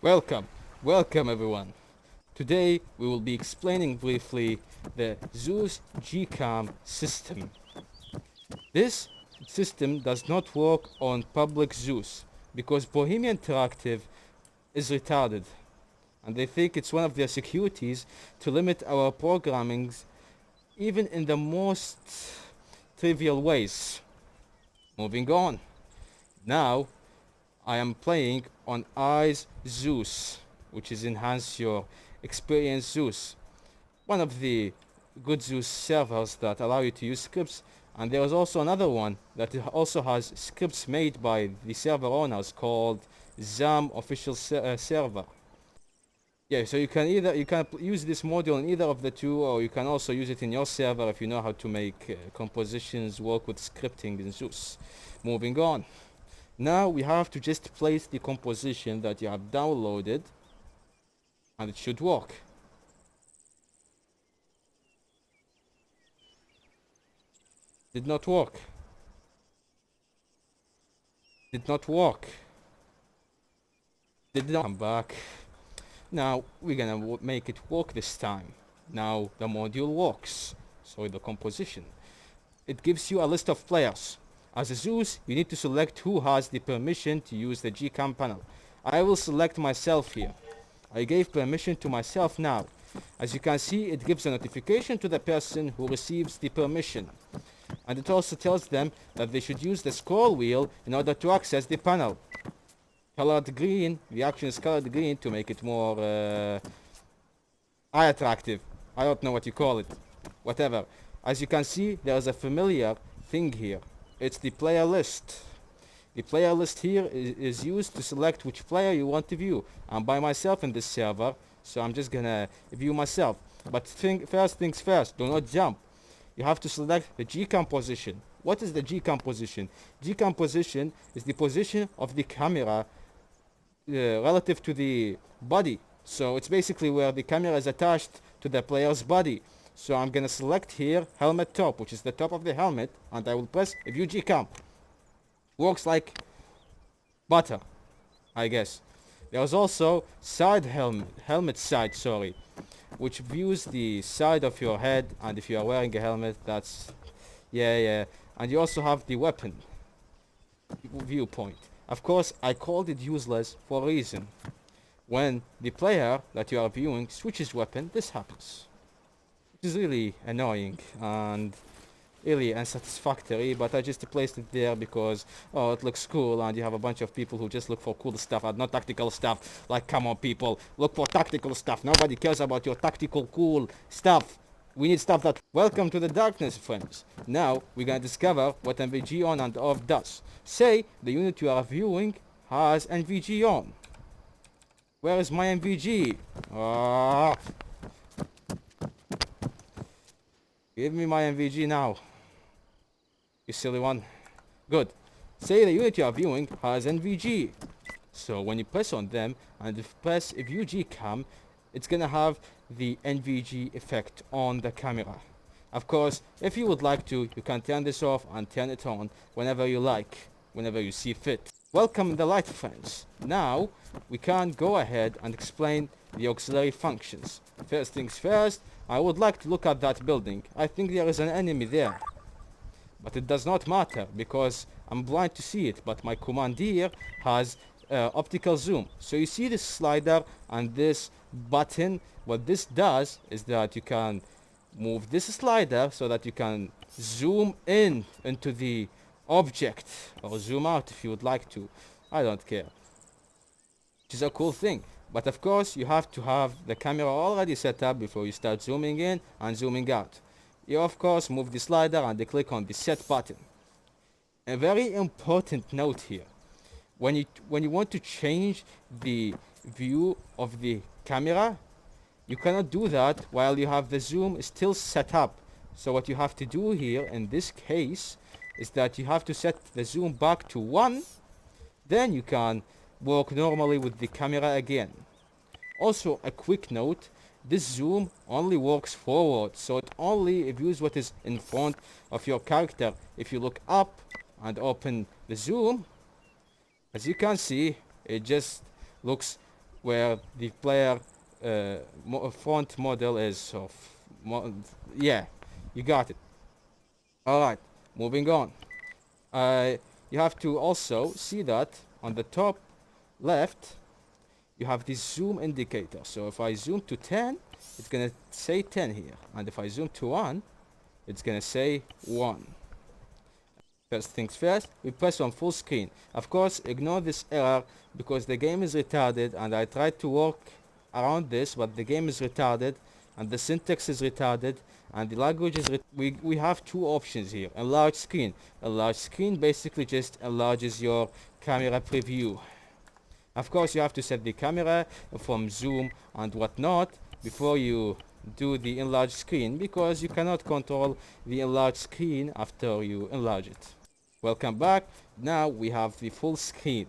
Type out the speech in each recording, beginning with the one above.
Welcome, welcome everyone. Today we will be explaining briefly the Zeus GCAM system. This system does not work on public Zeus because Bohemian Interactive is retarded and they think it's one of their securities to limit our programmings even in the most trivial ways. Moving on. Now I am playing on Eyes Zeus, which is Enhance Your Experience Zeus, one of the good Zeus servers that allow you to use scripts. And there is also another one that also has scripts made by the server owners called ZAM Official Server. Yeah, so you can use this module in either of the two, or you can also use it in your server if you know how to make compositions work with scripting in Zeus. Moving on. Now we have to just place the composition that you have downloaded and it should work. Did not work. Did not work. Did not come back. Now we're gonna make it work this time. Now the module works. So the composition. It gives you a list of players. As a Zeus, you need to select who has the permission to use the GCAM panel. I will select myself here. I gave permission to myself now. As you can see, it gives a notification to the person who receives the permission. And it also tells them that they should use the scroll wheel in order to access the panel. Colored green, the action is colored green to make it more eye attractive. I don't know what you call it. Whatever. As you can see, there is a familiar thing here. It's the player list. The player list here is used to select which player you want to view. I'm by myself in this server, so I'm just gonna view myself. But first things first, do not jump. You have to select the GCAM position. What is the GCAM position? GCAM position is the position of the camera relative to the body. So it's basically where the camera is attached to the player's body. So I'm gonna select here helmet top, which is the top of the helmet, and I will press view GCAM. Works like butter, I guess. There's also side helmet side, sorry, which views the side of your head, and if you are wearing a helmet, that's yeah. And you also have the weapon viewpoint. Of course, I called it useless for a reason. When the player that you are viewing switches weapon, this happens. It is really annoying and really unsatisfactory, but I just placed it there because, oh, it looks cool, and you have a bunch of people who just look for cool stuff and not tactical stuff. Like, come on, people, look for tactical stuff. Nobody cares about your tactical cool stuff. We need stuff that... Welcome to the darkness, friends. Now, we're gonna discover what NVG on and off does. Say the unit you are viewing has NVG on. Where is my NVG? Ah... Give me my NVG now. You silly one. Good. Say the unit you are viewing has NVG. So when you press on them and press view GCAM, it's gonna have the NVG effect on the camera. Of course, if you would like to, you can turn this off and turn it on whenever you like, whenever you see fit. Welcome the light friends. Now we can go ahead and explain the auxiliary functions. First things first, I would like to look at that building. I think there is an enemy there. But it does not matter because I'm blind to see it, but my commandeer has optical zoom. So you see this slider and this button. What this does is that you can move this slider so that you can zoom in into the object, or zoom out if you would like to. I don't care. Which is a cool thing. But of course, you have to have the camera already set up before you start zooming in and zooming out. You of course move the slider and click on the set button. A very important note here. When you want to change the view of the camera, you cannot do that while you have the zoom still set up. So what you have to do here in this case is that you have to set the zoom back to 1, then you can work normally with the camera again. Also, a quick note, this zoom only works forward, so it only views what is in front of your character. If you look up and open the zoom, as you can see, it just looks where the player front model is of yeah, you got it. All right, moving on. You have to also see that on the top left you have this zoom indicator. So if I zoom to 10, it's gonna say 10 here, and if I zoom to 1, it's gonna say 1. First things first, we press on full screen. Of course, ignore this error because the game is retarded, and I tried to work around this, but the game is retarded and the syntax is retarded and the language is we have two options here. Enlarge screen. Enlarge screen basically just enlarges your camera preview. Of course, you have to set the camera from zoom and whatnot before you do the enlarge screen, because you cannot control the enlarge screen after you enlarge it. Welcome back. Now we have the full screen.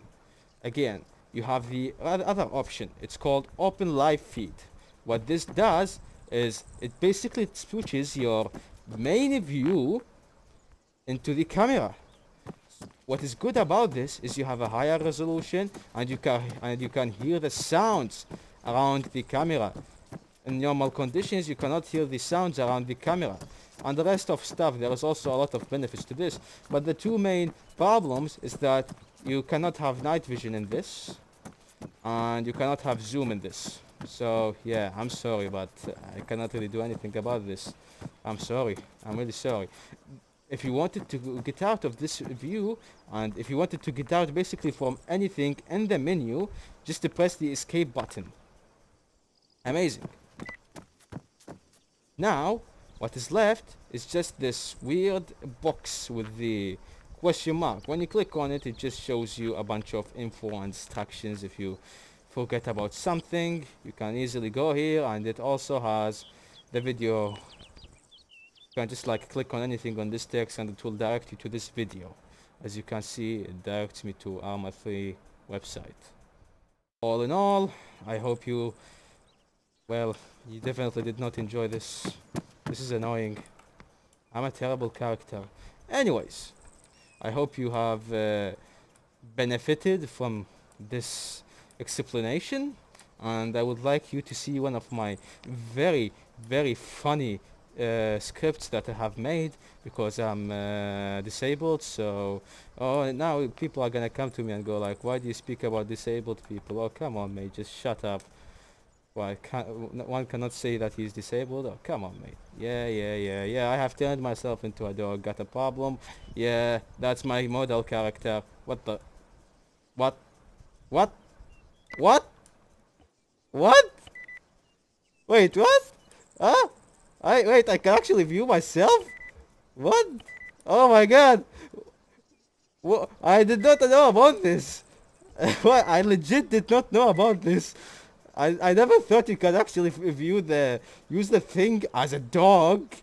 Again, you have the other option. It's called open live feed. What this does is it basically switches your main view into the camera. What is good about this is you have a higher resolution and you can hear the sounds around the camera. In normal conditions, you cannot hear the sounds around the camera. And the rest of stuff, there is also a lot of benefits to this. But the two main problems is that you cannot have night vision in this, and you cannot have zoom in this. So yeah, I'm sorry, but I cannot really do anything about this. I'm sorry. I'm really sorry. If you wanted to get out of this view, and if you wanted to get out basically from anything in the menu, just to press the escape button. Amazing. Now, what is left is just this weird box with the question mark. When you click on it, it just shows you a bunch of info and instructions. If you forget about something, you can easily go here, and it also has the video. You can just like click on anything on this text and it will direct you to this video. As you can see, it directs me to Arma 3 website. All in all, I hope you definitely did not enjoy this. This is annoying. I'm a terrible character. Anyways, I hope you have benefited from this explanation, and I would like you to see one of my very, very funny scripts that I have made, because I'm disabled. So now people are gonna come to me and go like, why do you speak about disabled people? Oh, come on, mate, just shut up. Why one cannot say that he's disabled? Oh, come on, mate. Yeah, I have turned myself into a dog. Got a problem? Yeah, that's my model character. What the? What? Wait, what? Huh? I can actually view myself? What? Oh my god! What? I did not know about this. What? I legit did not know about this. I never thought you could actually use the thing as a dog.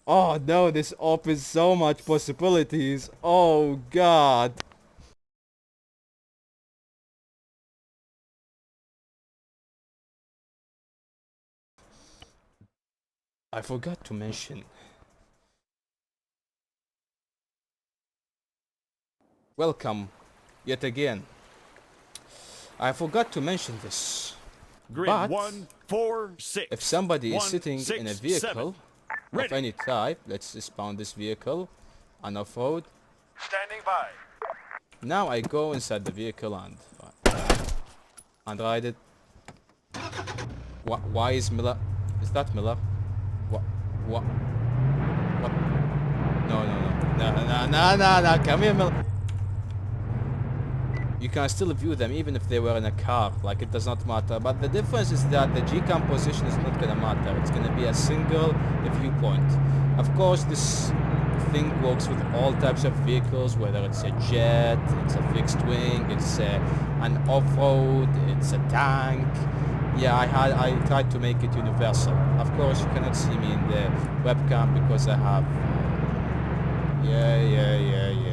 Oh no, this opens so much possibilities. Oh god. I forgot to mention. Welcome, yet again. I forgot to mention this. Grid But 1, 4, 6. if somebody is 1, sitting 6, in a vehicle 7. of any type, let's spawn this vehicle on off-road. Standing by. Now I go inside the vehicle and ride it. Why is Miller? Is that Miller? What? No, come here, Miller. You can still view them even if they were in a car, like it does not matter. But the difference is that the G-cam position is not gonna matter. It's gonna be a single viewpoint. Of course, this thing works with all types of vehicles, whether it's a jet, it's a fixed wing, it's an off-road, it's a tank. Yeah, I tried to make it universal. Of course, you cannot see me in the webcam because I have... Yeah.